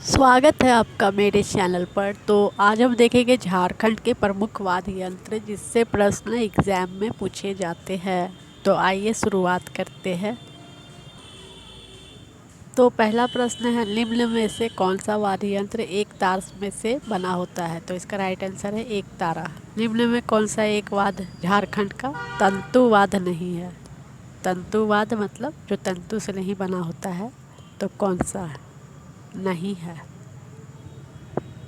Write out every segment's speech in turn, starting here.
स्वागत है आपका मेरे चैनल पर। तो आज हम देखेंगे झारखंड के प्रमुख वाद्य यंत्र जिससे प्रश्न एग्जाम में पूछे जाते हैं। तो आइए शुरुआत करते हैं। तो पहला प्रश्न है, निम्न में से कौन सा वाद्य यंत्र एक तार में से बना होता है? तो इसका राइट आंसर है एक तारा। निम्न में कौन सा एक वाद्य झारखंड का तंतु वाद्य नहीं है? तंतु वाद्य मतलब जो तंतु से नहीं बना होता है, तो कौन सा है? नहीं है।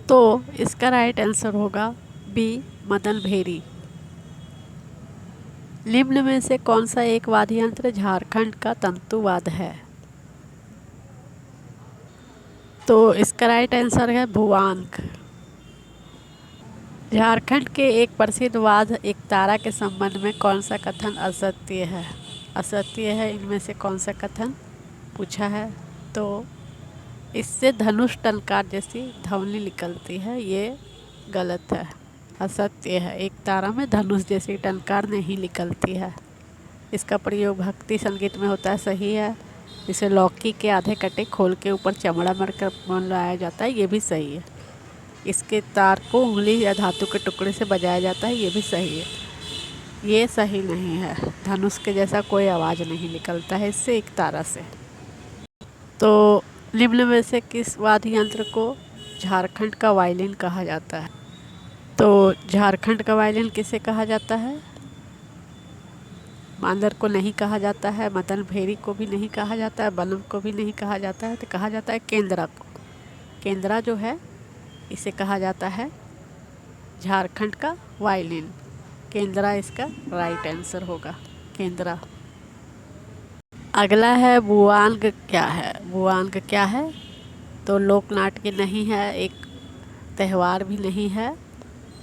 तो इसका राइट आंसर होगा बी, मदन भेरी। निम्न में से कौन सा एक वाद्य यंत्र झारखंड का तंतुवाद है? तो इसका राइट आंसर है भुवांग। झारखंड के एक प्रसिद्ध वाद्य एकतारा के संबंध में कौन सा कथन असत्य है? असत्य है, इनमें से कौन सा कथन पूछा है? तो इससे धनुष टलकार जैसी ध्वनि निकलती है, ये गलत है, असत्य है। एक तारा में धनुष जैसी टलकार नहीं निकलती है। इसका प्रयोग भक्ति संगीत में होता है, सही है। इसे लौकी के आधे कटे खोल के ऊपर चमड़ा मरकर बनाया जाता है, ये भी सही है। इसके तार को उंगली या धातु के टुकड़े से बजाया जाता है, ये भी सही है। ये सही नहीं है, धनुष के जैसा कोई आवाज़ नहीं निकलता है इससे, एक तारा से। तो निम्न में से किस वाद्य यंत्र को झारखंड का वायलिन कहा जाता है? तो झारखंड का वायलिन किसे कहा जाता है? मांदर को नहीं कहा जाता है, मदन भेरी को भी नहीं कहा जाता है, बनम को भी नहीं कहा जाता है, तो कहा जाता है केंद्रा को। केंद्रा जो है इसे कहा जाता है झारखंड का वायलिन। केंद्रा इसका राइट आंसर होगा, केंद्रा। अगला है बुआंग क्या है? बुआंग क्या है? तो लोक नाट्य नहीं है, एक त्यौहार भी नहीं है,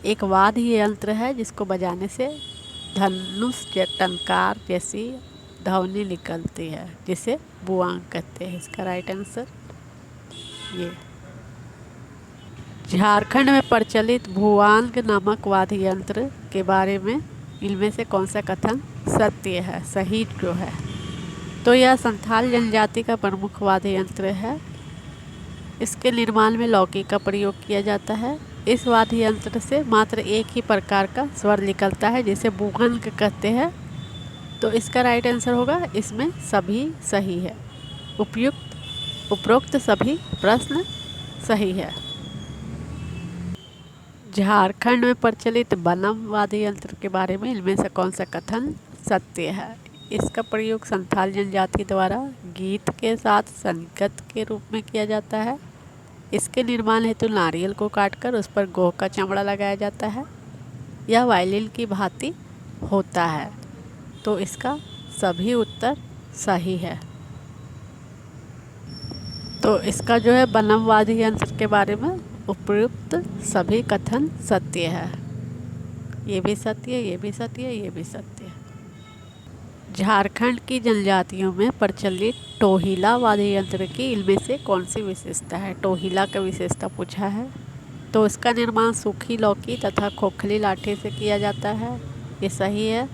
एक वाद्य यंत्र है जिसको बजाने से धनुष या टंकार जैसी ध्वनि निकलती है, जिसे बुआंग कहते हैं। इसका राइट आंसर ये। झारखंड में प्रचलित भुआंग नामक वाद्य यंत्र के बारे में इनमें से कौन सा कथन सत्य है, सही जो है? तो यह संथाल जनजाति का प्रमुख वाद्य यंत्र है। इसके निर्माण में लौकी का प्रयोग किया जाता है। इस वाद्य यंत्र से मात्र एक ही प्रकार का स्वर निकलता है, जिसे बुआंग कहते हैं। तो इसका राइट आंसर होगा, इसमें सभी सही है। उपरोक्त सभी प्रश्न सही है। झारखंड में प्रचलित बनम वाद्य यंत्र के बारे में इनमें से कौन सा कथन सत्य है? इसका प्रयोग संथाल जनजाति द्वारा गीत के साथ संगत के रूप में किया जाता है। इसके निर्माण हेतु नारियल को काटकर उस पर गोह का चमड़ा लगाया जाता है। यह वायलिन की भांति होता है। तो इसका सभी उत्तर सही है। तो इसका जो है बनम वाद्य यंत्र के बारे में उपयुक्त सभी कथन सत्य है। ये भी सत्य, ये भी सत्य, ये भी सत्य है। झारखंड की जनजातियों में प्रचलित टोहिला वाद्य यंत्र की इनमें से कौन सी विशेषता है? टोहिला का विशेषता पूछा है। तो इसका निर्माण सूखी लौकी तथा खोखली लाठी से किया जाता है, ये सही है।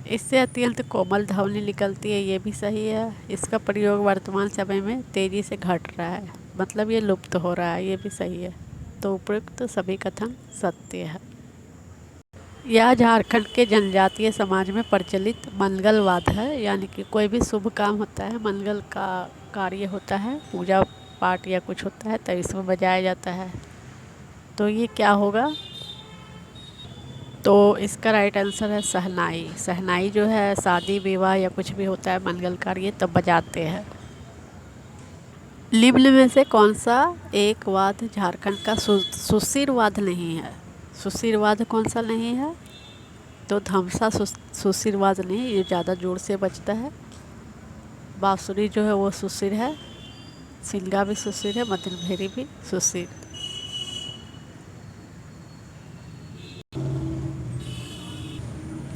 इससे अत्यंत कोमल ध्वनि निकलती है, ये भी सही है। इसका प्रयोग वर्तमान समय में तेज़ी से घट रहा है, मतलब ये लुप्त हो रहा है, ये भी सही है। तो उपयुक्त सभी कथन सत्य है। यह झारखंड के जनजातीय समाज में प्रचलित मंगल वाद्य है, यानी कि कोई भी शुभ काम होता है, मंगल का कार्य होता है, पूजा पाठ या कुछ होता है, तो इसमें बजाया जाता है। तो ये क्या होगा? तो इसका राइट आंसर है शहनाई। शहनाई जो है शादी विवाह या कुछ भी होता है मंगल कार्य, तब बजाते हैं। निम्न में से कौन सा एक वाद्य झारखंड का सुशिर वाद्य नहीं है? सुशिर वाद्य कौन सा नहीं है? तो धमसा सुशिर वाद्य नहीं, ये ज़्यादा जोर से बजता है। बांसुरी जो है वो सुशिर है, सिंगा भी सुशिर है, मदन भेरी भी सुशिर।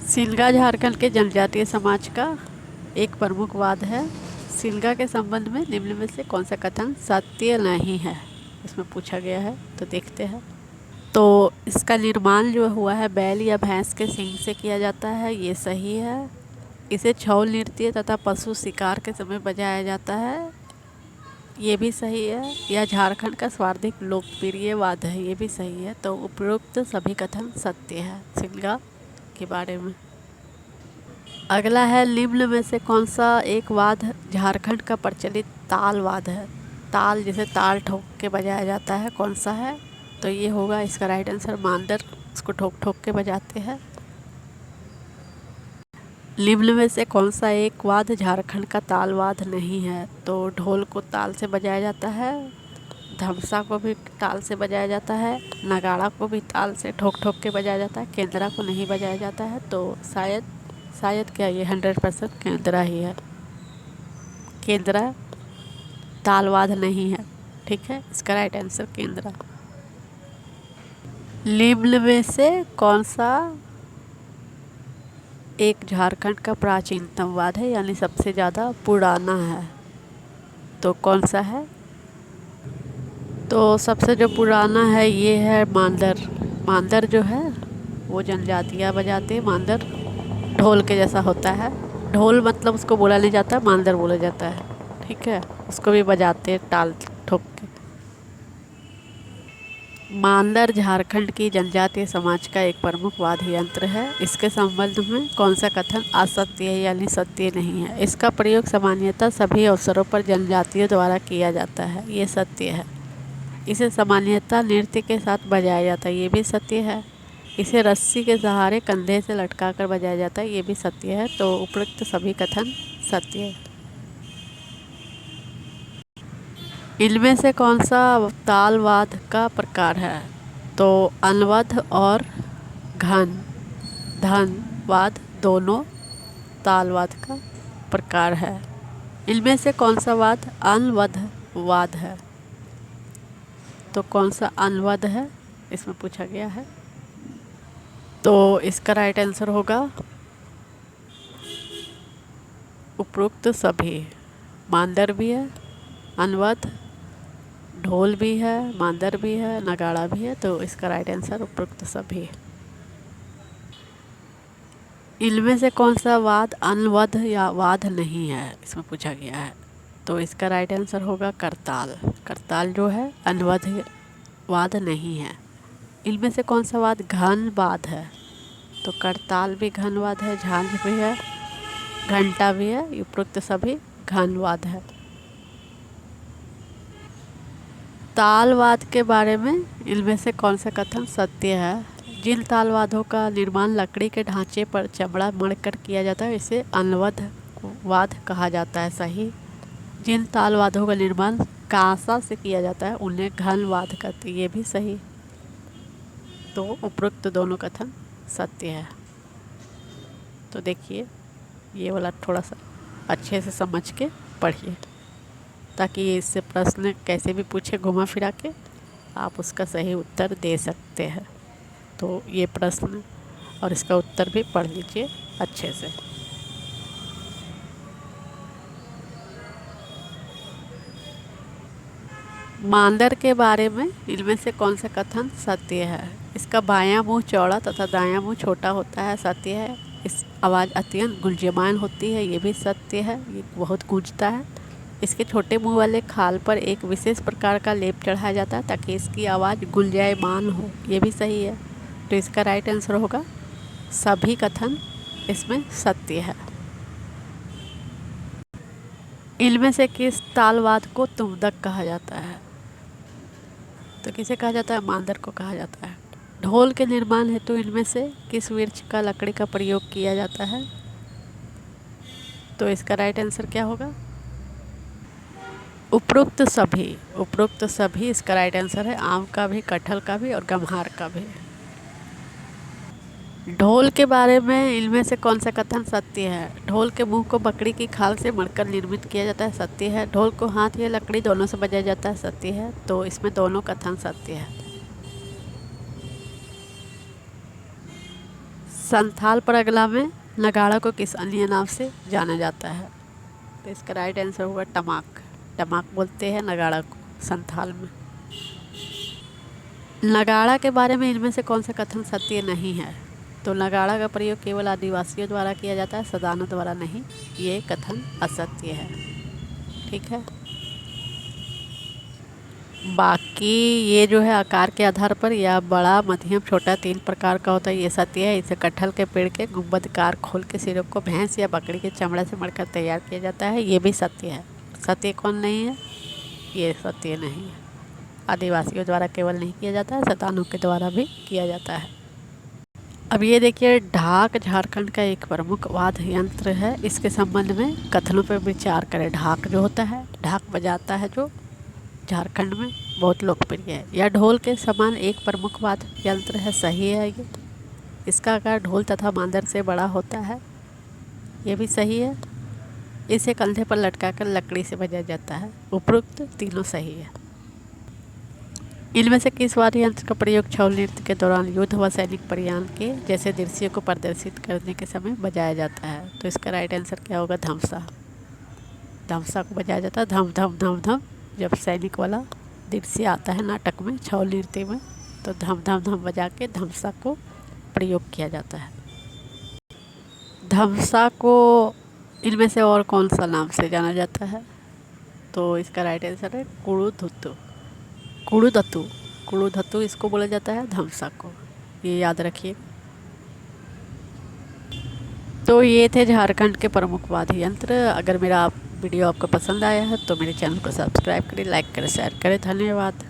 सिल्गा झारखंड के जनजातीय समाज का एक प्रमुख वाद्य है। सिल्गा के संबंध में निम्न में से कौन सा कथन सत्य नहीं है, इसमें पूछा गया है, तो देखते हैं। तो इसका निर्माण जो हुआ है बैल या भैंस के सींग से किया जाता है, ये सही है। इसे छऊ नृत्य तथा पशु शिकार के समय बजाया जाता है। ये भी सही है। यह झारखंड का सर्वाधिक लोकप्रिय वाद है, ये भी सही है। तो उपरोक्त सभी कथन सत्य है सिंगा के बारे में। अगला है, निम्न में से कौन सा एक वाद झारखंड का प्रचलित ताल वाद है? ताल जैसे ताल ठोक के बजाया जाता है, कौन सा है? तो ये होगा इसका राइट आंसर मांदर, उसको ठोक ठोक के बजाते हैं। निम्न में से कौन सा एक वाद झारखंड का ताल वाद नहीं है? तो ढोल को ताल से बजाया जाता है, धमसा को भी ताल से बजाया जाता है, नगाड़ा को भी ताल से ठोक ठोक के बजाया जाता है, केंद्रा को नहीं बजाया जाता है। तो शायद क्या ये 100% केंद्रा ही है। केंद्रा तालवाद नहीं है, ठीक है, इसका राइट आंसर केंद्रा। निम्न में से कौन सा एक झारखंड का प्राचीनतम वाद है, यानी सबसे ज़्यादा पुराना है? तो कौन सा है? तो सबसे जो पुराना है ये है मांदर। मांदर जो है वो जनजातियाँ बजाते हैं। मांदर ढोल के जैसा होता है। ढोल मतलब उसको बोला नहीं जाता, मांदर बोला जाता है, ठीक है। उसको भी बजाते हैं ताल ठोक के। मांदर झारखंड की जनजातीय समाज का एक प्रमुख वाद्य यंत्र है। इसके संबंध में कौन सा कथन असत्य है यानी सत्य नहीं है? इसका प्रयोग सामान्यतः सभी अवसरों पर जनजातियों द्वारा किया जाता है, ये सत्य है। इसे सामान्यतः नृत्य के साथ बजाया जाता है, ये भी सत्य है। इसे रस्सी के सहारे कंधे से लटका कर बजाया जाता है, ये भी सत्य है। तो उपरोक्त सभी कथन सत्य है। इनमें से कौन सा तालवाद का प्रकार है? तो अनवद्य और घन धन वाद दोनों तालवाद का प्रकार है। इनमें से कौन सा वाद अनवद्य वाद है? तो कौन सा अनवद्य है इसमें पूछा गया है। तो इसका राइट आंसर होगा उपरोक्त सभी। मांदर भी है, अनवद्य, ढोल भी है, मांदर भी है, नगाड़ा भी है। तो इसका राइट आंसर उपरोक्त सभी। इनमें से कौन सा वाद अनवद्य या वाद नहीं है इसमें पूछा गया है। तो इसका राइट आंसर होगा करताल। करताल जो है अनवद्य वाद नहीं है। इनमें से कौन सा वाद घन वाद है? तो करताल भी घन वाद है, झांझ भी है, घंटा भी है, उपरोक्त सभी घन वाद है। तालवाद के बारे में इनमें से कौन सा कथन सत्य है? जिन तालवादों का निर्माण लकड़ी के ढांचे पर चमड़ा मढ़कर किया जाता है इसे अनवद्य वाद कहा जाता है, सही। जिन तालवादों का निर्माण कांसा से किया जाता है उन्हें घन वाद कहते हैं, ये भी सही। तो उपरोक्त दोनों कथन सत्य है। तो देखिए ये वाला थोड़ा सा अच्छे से समझ के पढ़िए, ताकि इससे प्रश्न कैसे भी पूछे घुमा फिरा के आप उसका सही उत्तर दे सकते हैं। तो ये प्रश्न और इसका उत्तर भी पढ़ लीजिए अच्छे से। मांदर के बारे में इनमें से कौन सा कथन सत्य है? इसका बायां मुंह चौड़ा तथा दायां मुंह छोटा होता है, सत्य है। इस आवाज़ अत्यंत गुंजयमान होती है, ये भी सत्य है, ये बहुत गूंजता है। इसके छोटे मुंह वाले खाल पर एक विशेष प्रकार का लेप चढ़ाया जाता है ताकि इसकी आवाज़ गुंजायमान हो, ये भी सही है। तो इसका राइट आंसर होगा सभी कथन इसमें सत्य है। इनमें से किस तालवाद को तुम्दक कहा जाता है? तो किसे कहा जाता है? मांदर को कहा जाता है। ढोल के निर्माण हेतु इनमें से किस वृक्ष का लकड़ी का प्रयोग किया जाता है? तो इसका राइट आंसर क्या होगा? उपरोक्त सभी। उपरोक्त सभी इसका राइट आंसर है। आम का भी, कटहल का भी और गम्हार का भी। ढोल के बारे में इनमें से कौन सा कथन सत्य है? ढोल के मुंह को बकरी की खाल से मढ़कर निर्मित किया जाता है, सत्य है। ढोल को हाथ या लकड़ी दोनों से बजाया जाता है, सत्य है। तो इसमें दोनों कथन सत्य है। संथाल परगना में नगाड़ा को किस अन्य नाम से जाना जाता है? तो इसका राइट आंसर होगा टमाक। टमाक बोलते हैं नगाड़ा को संथाल में। नगाड़ा के बारे में इनमें से कौन सा कथन सत्य नहीं है? तो नगाड़ा का प्रयोग केवल आदिवासियों द्वारा किया जाता है, सदानों द्वारा नहीं, ये कथन असत्य है, ठीक है। बाकी ये जो है आकार के आधार पर या बड़ा, मध्यम, छोटा 3 प्रकार का होता है। ये सत्य है। इसे कटहल के पेड़ के गुंबदकार खोल के सिरों को भैंस या बकरी के चमड़े से मढ़कर तैयार किया जाता है। ये भी सत्य है। सत्य कौन नहीं है? ये सत्य नहीं है। आदिवासियों द्वारा केवल नहीं किया जाता है, शैतानों के द्वारा भी किया जाता है। अब ये देखिए, ढाक झारखंड का एक प्रमुख वाद्य यंत्र है। इसके संबंध में कथनों पर विचार करें। ढाक जो होता है, ढाक बजाता है जो झारखंड में बहुत लोकप्रिय है। यह ढोल के समान एक प्रमुख वाद्य यंत्र है। सही है ये। इसका आकार ढोल तथा मांदर से बड़ा होता है। ये भी सही है। इसे कंधे पर लटकाकर लकड़ी से बजाया जाता है। उपरोक्त तीनों सही है। इनमें से किस वाद्य यंत्र का प्रयोग छऊ नृत्य के दौरान युद्ध व सैनिक प्रयाण के जैसे दृश्यों को प्रदर्शित करने के समय बजाया जाता है? तो इसका राइट आंसर क्या होगा? धमसा। धमसा को बजाया जाता है। धम धम धम धम। जब सैनिक वाला दृश्य आता है नाटक में, छऊ नृत्य में, तो धम धम धम बजा के धमसा को प्रयोग किया जाता है। धमसा को इनमें से और कौन सा नाम से जाना जाता है? तो इसका राइट आंसर है कुड़ुधुतु। कुड़ुधतु। कुड़ुधतु इसको बोला जाता है, धमसा को। ये याद रखिए। तो ये थे झारखंड के प्रमुख वाद्य यंत्र। अगर मेरा वीडियो आपको पसंद आया है तो मेरे चैनल को सब्सक्राइब करें, लाइक करें, शेयर करें। धन्यवाद।